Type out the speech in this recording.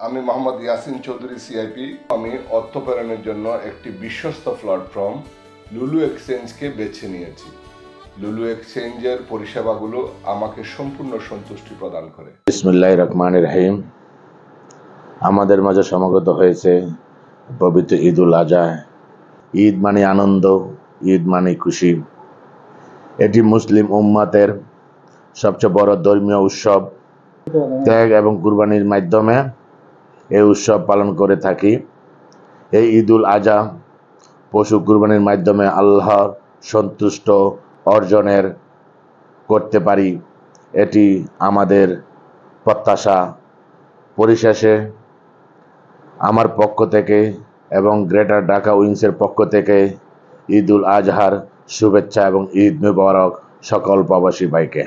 আমি মোহাম্মদ ইয়াসিন চৌধুরী সিআইপি। আমি অর্থ প্রেরণের জন্য একটি বিশ্বস্ত প্ল্যাটফর্ম লুলু এক্সচেঞ্জকে বেছে নিয়েছি। লুলু এক্সচেঞ্জের পরিষেবাগুলো আমাকে সম্পূর্ণ সন্তুষ্টি প্রদান করে। বিসমিল্লাহির রহমানির রহিম। আমাদের মাঝে সমাগত হয়েছে পবিত্র ঈদুল আজহা। ঈদ মানে আনন্দ, ঈদ মানে খুশি। এটি মুসলিম উম্মাতের সবচেয়ে বড় ধর্মীয় উৎসব। ত্যাগ এবং কুরবানির মাধ্যমে এই উৎসব পালন করে থাকি। এই ঈদুল আজহা পশু কুরবানির মাধ্যমে আল্লাহর সন্তুষ্ট অর্জনের করতে পারি, এটি আমাদের প্রত্যাশা। পরিশেষে আমার পক্ষ থেকে এবং গ্রেটার ঢাকা উইংসের পক্ষ থেকে ঈদুল আজহার শুভেচ্ছা এবং ঈদ মুবারক সকল প্রবাসী ভাইকে।